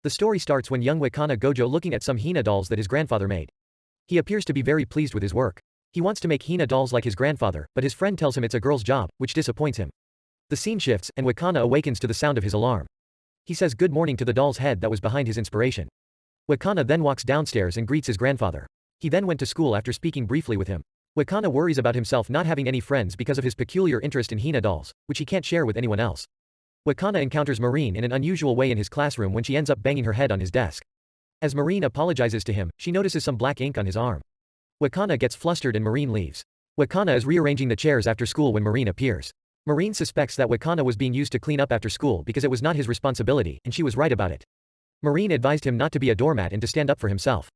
The story starts when young Wakana Gojo looking at some Hina dolls that his grandfather made. He appears to be very pleased with his work. He wants to make Hina dolls like his grandfather, but his friend tells him it's a girl's job, which disappoints him. The scene shifts, and Wakana awakens to the sound of his alarm. He says good morning to the doll's head that was behind his inspiration. Wakana then walks downstairs and greets his grandfather. He then went to school after speaking briefly with him. Wakana worries about himself not having any friends because of his peculiar interest in Hina dolls, which he can't share with anyone else. Wakana encounters Marine in an unusual way in his classroom when she ends up banging her head on his desk. As Marine apologizes to him, she notices some black ink on his arm. Wakana gets flustered and Marine leaves. Wakana is rearranging the chairs after school when Marine appears. Marine suspects that Wakana was being used to clean up after school because it was not his responsibility, and she was right about it. Marine advised him not to be a doormat and to stand up for himself.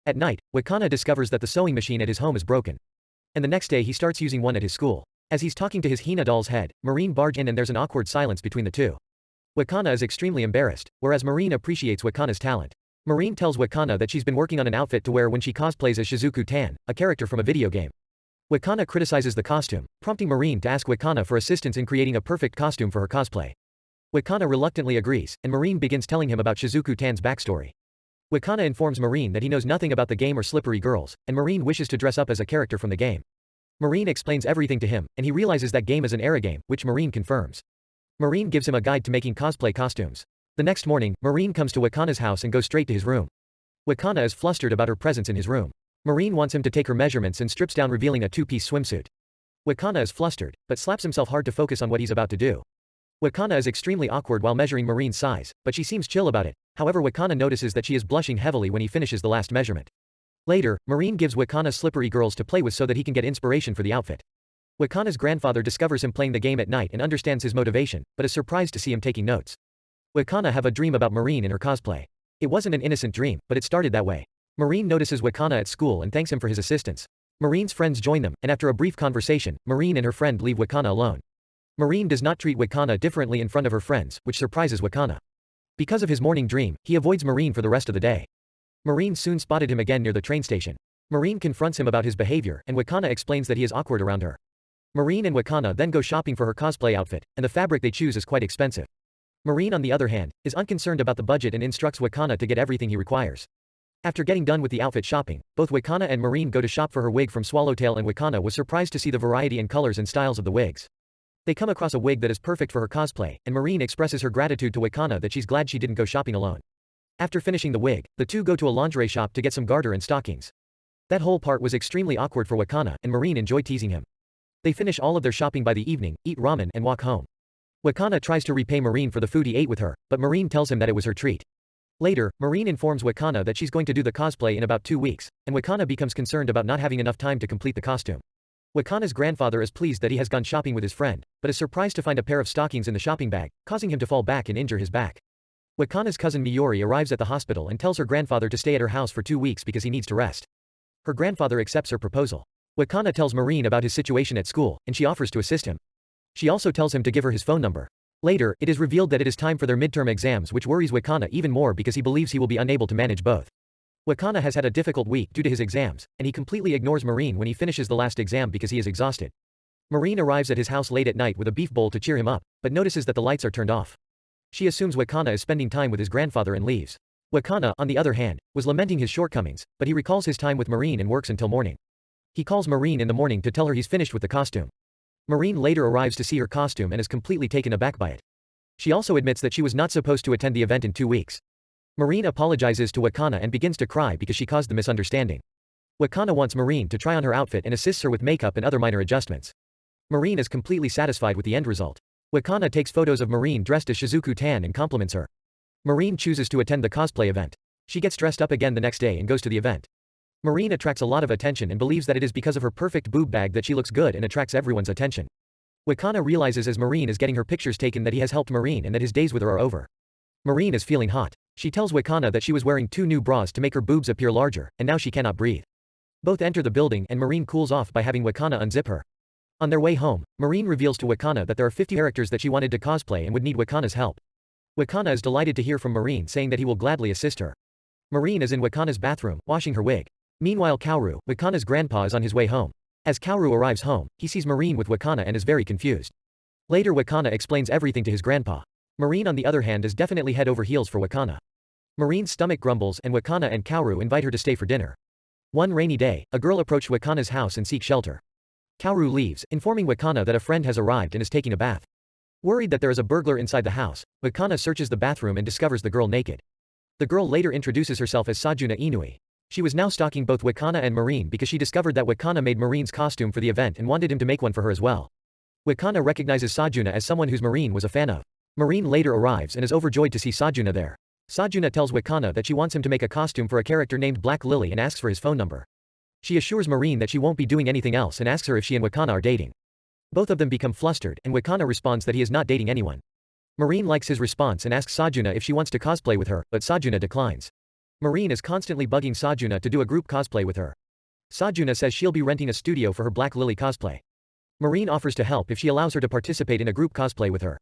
At night, Wakana discovers that the sewing machine at his home is broken. And the next day he starts using one at his school. As he's talking to his Hina doll's head, Marine barges in and there's an awkward silence between the two. Wakana is extremely embarrassed, whereas Marine appreciates Wakana's talent. Marine tells Wakana that she's been working on an outfit to wear when she cosplays as Shizuku Tan, a character from a video game. Wakana criticizes the costume, prompting Marine to ask Wakana for assistance in creating a perfect costume for her cosplay. Wakana reluctantly agrees, and Marine begins telling him about Shizuku Tan's backstory. Wakana informs Marine that he knows nothing about the game or slippery girls, and Marine wishes to dress up as a character from the game. Marine explains everything to him, and he realizes that game is an era game, which Marine confirms. Marine gives him a guide to making cosplay costumes. The next morning, Marine comes to Wakana's house and goes straight to his room. Wakana is flustered about her presence in his room. Marine wants him to take her measurements and strips down revealing a two-piece swimsuit. Wakana is flustered, but slaps himself hard to focus on what he's about to do. Wakana is extremely awkward while measuring Marine's size, but she seems chill about it. However, Wakana notices that she is blushing heavily when he finishes the last measurement. Later, Marine gives Wakana slippery girls to play with so that he can get inspiration for the outfit. Wakana's grandfather discovers him playing the game at night and understands his motivation, but is surprised to see him taking notes. Wakana have a dream about Marine in her cosplay. It wasn't an innocent dream, but it started that way. Marine notices Wakana at school and thanks him for his assistance. Marine's friends join them, and after a brief conversation, Marine and her friend leave Wakana alone. Marine does not treat Wakana differently in front of her friends, which surprises Wakana. Because of his morning dream, he avoids Marine for the rest of the day. Marine soon spotted him again near the train station. Marine confronts him about his behavior, and Wakana explains that he is awkward around her. Marine and Wakana then go shopping for her cosplay outfit, and the fabric they choose is quite expensive. Marine, on the other hand, is unconcerned about the budget and instructs Wakana to get everything he requires. After getting done with the outfit shopping, both Wakana and Marine go to shop for her wig from Swallowtail, and Wakana was surprised to see the variety in colors and styles of the wigs. They come across a wig that is perfect for her cosplay, and Marine expresses her gratitude to Wakana that she's glad she didn't go shopping alone. After finishing the wig, the two go to a lingerie shop to get some garter and stockings. That whole part was extremely awkward for Wakana, and Marine enjoyed teasing him. They finish all of their shopping by the evening, eat ramen, and walk home. Wakana tries to repay Marine for the food he ate with her, but Marine tells him that it was her treat. Later, Marine informs Wakana that she's going to do the cosplay in about 2 weeks, and Wakana becomes concerned about not having enough time to complete the costume. Wakana's grandfather is pleased that he has gone shopping with his friend, but is surprised to find a pair of stockings in the shopping bag, causing him to fall back and injure his back. Wakana's cousin Miyori arrives at the hospital and tells her grandfather to stay at her house for 2 weeks because he needs to rest. Her grandfather accepts her proposal. Wakana tells Marine about his situation at school, and she offers to assist him. She also tells him to give her his phone number. Later, it is revealed that it is time for their midterm exams, which worries Wakana even more because he believes he will be unable to manage both. Wakana has had a difficult week due to his exams, and he completely ignores Marine when he finishes the last exam because he is exhausted. Marine arrives at his house late at night with a beef bowl to cheer him up, but notices that the lights are turned off. She assumes Wakana is spending time with his grandfather and leaves. Wakana, on the other hand, was lamenting his shortcomings, but he recalls his time with Marine and works until morning. He calls Marine in the morning to tell her he's finished with the costume. Marine later arrives to see her costume and is completely taken aback by it. She also admits that she was not supposed to attend the event in 2 weeks. Marine apologizes to Wakana and begins to cry because she caused the misunderstanding. Wakana wants Marine to try on her outfit and assists her with makeup and other minor adjustments. Marine is completely satisfied with the end result. Wakana takes photos of Marine dressed as Shizuku Tan and compliments her. Marine chooses to attend the cosplay event. She gets dressed up again the next day and goes to the event. Marine attracts a lot of attention and believes that it is because of her perfect boob bag that she looks good and attracts everyone's attention. Wakana realizes as Marine is getting her pictures taken that he has helped Marine and that his days with her are over. Marine is feeling hot. She tells Wakana that she was wearing 2 new bras to make her boobs appear larger, and now she cannot breathe. Both enter the building and Marine cools off by having Wakana unzip her. On their way home, Marine reveals to Wakana that there are 50 characters that she wanted to cosplay and would need Wakana's help. Wakana is delighted to hear from Marine saying that he will gladly assist her. Marine is in Wakana's bathroom, washing her wig. Meanwhile Kaoru, Wakana's grandpa, is on his way home. As Kaoru arrives home, he sees Marine with Wakana and is very confused. Later Wakana explains everything to his grandpa. Marine, on the other hand, is definitely head over heels for Wakana. Marine's stomach grumbles and Wakana and Kaoru invite her to stay for dinner. One rainy day, a girl approached Wakana's house and seeks shelter. Kaoru leaves, informing Wakana that a friend has arrived and is taking a bath. Worried that there is a burglar inside the house, Wakana searches the bathroom and discovers the girl naked. The girl later introduces herself as Sajuna Inui. She was now stalking both Wakana and Marine because she discovered that Wakana made Marine's costume for the event and wanted him to make one for her as well. Wakana recognizes Sajuna as someone whose Marine was a fan of. Marine later arrives and is overjoyed to see Sajuna there. Sajuna tells Wakana that she wants him to make a costume for a character named Black Lily and asks for his phone number. She assures Marine that she won't be doing anything else and asks her if she and Wakana are dating. Both of them become flustered, and Wakana responds that he is not dating anyone. Marine likes his response and asks Sajuna if she wants to cosplay with her, but Sajuna declines. Marine is constantly bugging Sajuna to do a group cosplay with her. Sajuna says she'll be renting a studio for her Black Lily cosplay. Marine offers to help if she allows her to participate in a group cosplay with her.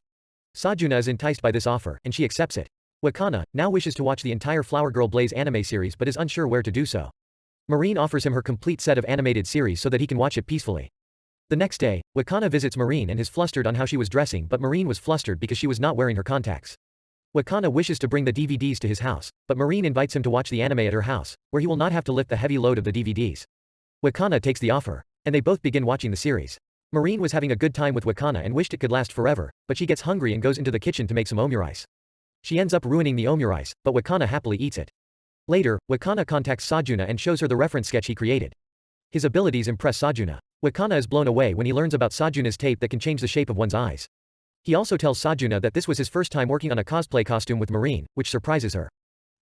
Sajuna is enticed by this offer, and she accepts it. Wakana now wishes to watch the entire Flower Girl Blaze anime series but is unsure where to do so. Marine offers him her complete set of animated series so that he can watch it peacefully. The next day, Wakana visits Marine and is flustered on how she was dressing, but Marine was flustered because she was not wearing her contacts. Wakana wishes to bring the DVDs to his house, but Marine invites him to watch the anime at her house, where he will not have to lift the heavy load of the DVDs. Wakana takes the offer, and they both begin watching the series. Marine was having a good time with Wakana and wished it could last forever, but she gets hungry and goes into the kitchen to make some omurice. She ends up ruining the omurice, but Wakana happily eats it. Later, Wakana contacts Sajuna and shows her the reference sketch he created. His abilities impress Sajuna. Wakana is blown away when he learns about Sajuna's tape that can change the shape of one's eyes. He also tells Sajuna that this was his first time working on a cosplay costume with Marine, which surprises her.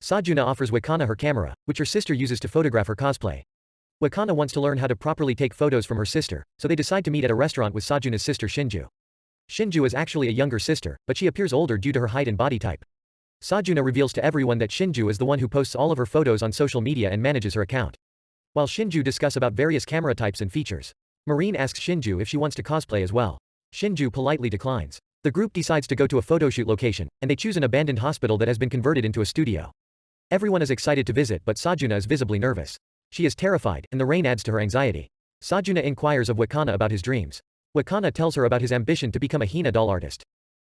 Sajuna offers Wakana her camera, which her sister uses to photograph her cosplay. Wakana wants to learn how to properly take photos from her sister, so they decide to meet at a restaurant with Sajuna's sister Shinju. Shinju is actually a younger sister, but she appears older due to her height and body type. Sajuna reveals to everyone that Shinju is the one who posts all of her photos on social media and manages her account. While Shinju discuss about various camera types and features, Marine asks Shinju if she wants to cosplay as well. Shinju politely declines. The group decides to go to a photoshoot location, and they choose an abandoned hospital that has been converted into a studio. Everyone is excited to visit, but Sajuna is visibly nervous. She is terrified, and the rain adds to her anxiety. Sajuna inquires of Wakana about his dreams. Wakana tells her about his ambition to become a Hina doll artist.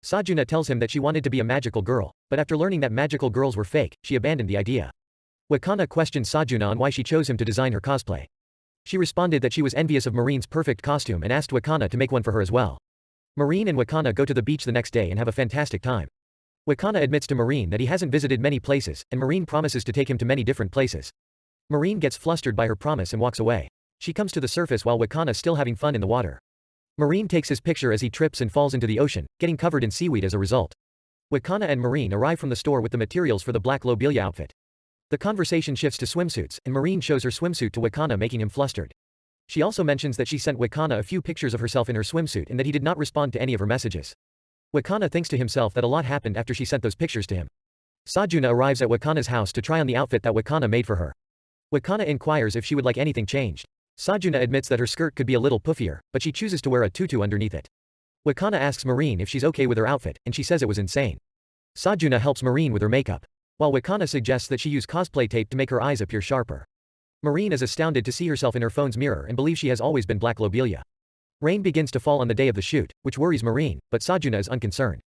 Sajuna tells him that she wanted to be a magical girl, but after learning that magical girls were fake, she abandoned the idea. Wakana questions Sajuna on why she chose him to design her cosplay. She responded that she was envious of Marine's perfect costume and asked Wakana to make one for her as well. Marine and Wakana go to the beach the next day and have a fantastic time. Wakana admits to Marine that he hasn't visited many places, and Marine promises to take him to many different places. Marine gets flustered by her promise and walks away. She comes to the surface while Wakana still having fun in the water. Marine takes his picture as he trips and falls into the ocean, getting covered in seaweed as a result. Wakana and Marine arrive from the store with the materials for the black lobelia outfit. The conversation shifts to swimsuits, and Marine shows her swimsuit to Wakana, making him flustered. She also mentions that she sent Wakana a few pictures of herself in her swimsuit and that he did not respond to any of her messages. Wakana thinks to himself that a lot happened after she sent those pictures to him. Sajuna arrives at Wakana's house to try on the outfit that Wakana made for her. Wakana inquires if she would like anything changed. Sajuna admits that her skirt could be a little puffier, but she chooses to wear a tutu underneath it. Wakana asks Marine if she's okay with her outfit, and she says it was insane. Sajuna helps Marine with her makeup, while Wakana suggests that she use cosplay tape to make her eyes appear sharper. Marine is astounded to see herself in her phone's mirror and believes she has always been black lobelia. Rain begins to fall on the day of the shoot, which worries Marine, but Sajuna is unconcerned.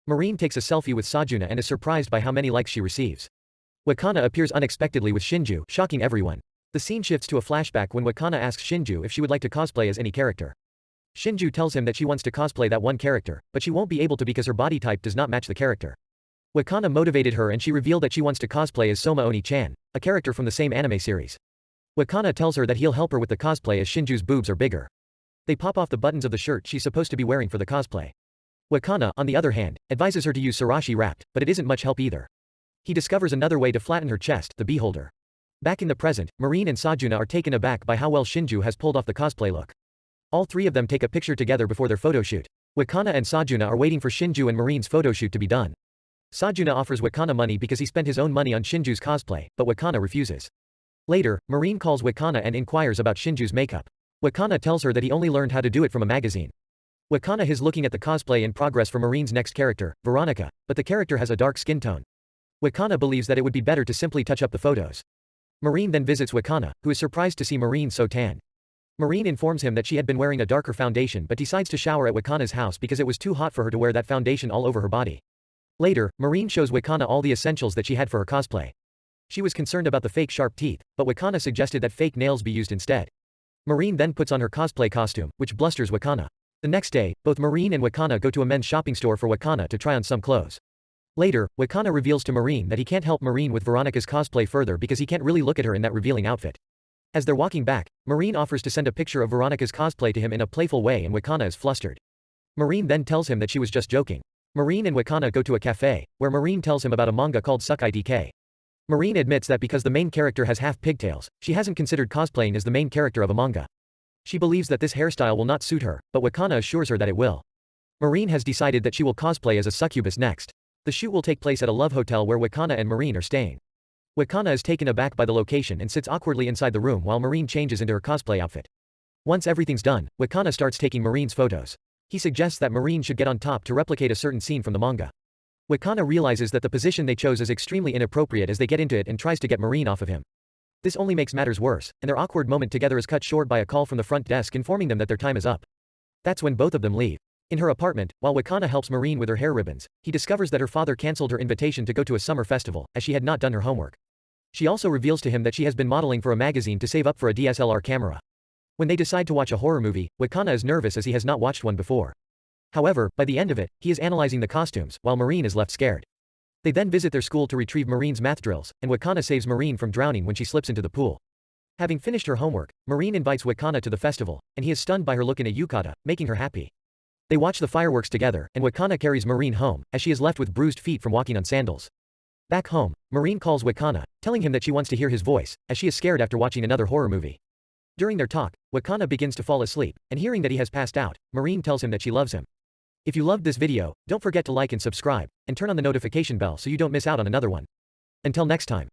Marine takes a selfie with Sajuna and is surprised by how many likes she receives. Wakana appears unexpectedly with Shinju, shocking everyone. The scene shifts to a flashback when Wakana asks Shinju if she would like to cosplay as any character. Shinju tells him that she wants to cosplay that one character, but she won't be able to because her body type does not match the character. Wakana motivated her and she revealed that she wants to cosplay as Soma Oni-chan, a character from the same anime series. Wakana tells her that he'll help her with the cosplay as Shinju's boobs are bigger. They pop off the buttons of the shirt she's supposed to be wearing for the cosplay. Wakana, on the other hand, advises her to use surashi wrapped, but it isn't much help either. He discovers another way to flatten her chest, the beholder. Back in the present, Marine and Sajuna are taken aback by how well Shinju has pulled off the cosplay look. All three of them take a picture together before their photoshoot. Wakana and Sajuna are waiting for Shinju and Marine's photoshoot to be done. Sajuna offers Wakana money because he spent his own money on Shinju's cosplay, but Wakana refuses. Later, Marine calls Wakana and inquires about Shinju's makeup. Wakana tells her that he only learned how to do it from a magazine. Wakana is looking at the cosplay in progress for Marine's next character, Veronica, but the character has a dark skin tone. Wakana believes that it would be better to simply touch up the photos. Marine then visits Wakana, who is surprised to see Marine so tan. Marine informs him that she had been wearing a darker foundation but decides to shower at Wakana's house because it was too hot for her to wear that foundation all over her body. Later, Marine shows Wakana all the essentials that she had for her cosplay. She was concerned about the fake sharp teeth, but Wakana suggested that fake nails be used instead. Marine then puts on her cosplay costume, which blusters Wakana. The next day, both Marine and Wakana go to a men's shopping store for Wakana to try on some clothes. Later, Wakana reveals to Marine that he can't help Marine with Veronica's cosplay further because he can't really look at her in that revealing outfit. As they're walking back, Marine offers to send a picture of Veronica's cosplay to him in a playful way and Wakana is flustered. Marine then tells him that she was just joking. Marine and Wakana go to a cafe, where Marine tells him about a manga called Sukai DK. Marine admits that because the main character has half pigtails, she hasn't considered cosplaying as the main character of a manga. She believes that this hairstyle will not suit her, but Wakana assures her that it will. Marine has decided that she will cosplay as a succubus next. The shoot will take place at a love hotel where Wakana and Marine are staying. Wakana is taken aback by the location and sits awkwardly inside the room while Marine changes into her cosplay outfit. Once everything's done, Wakana starts taking Marine's photos. He suggests that Marine should get on top to replicate a certain scene from the manga. Wakana realizes that the position they chose is extremely inappropriate as they get into it and tries to get Marine off of him. This only makes matters worse, and their awkward moment together is cut short by a call from the front desk informing them that their time is up. That's when both of them leave. In her apartment, while Wakana helps Marine with her hair ribbons, he discovers that her father cancelled her invitation to go to a summer festival, as she had not done her homework. She also reveals to him that she has been modeling for a magazine to save up for a DSLR camera. When they decide to watch a horror movie, Wakana is nervous as he has not watched one before. However, by the end of it, he is analyzing the costumes, while Marine is left scared. They then visit their school to retrieve Marine's math drills, and Wakana saves Marine from drowning when she slips into the pool. Having finished her homework, Marine invites Wakana to the festival, and he is stunned by her look in a yukata, making her happy. They watch the fireworks together, and Wakana carries Marine home, as she is left with bruised feet from walking on sandals. Back home, Marine calls Wakana, telling him that she wants to hear his voice, as she is scared after watching another horror movie. During their talk, Wakana begins to fall asleep, and hearing that he has passed out, Marine tells him that she loves him. If you loved this video, don't forget to like and subscribe, and turn on the notification bell so you don't miss out on another one. Until next time.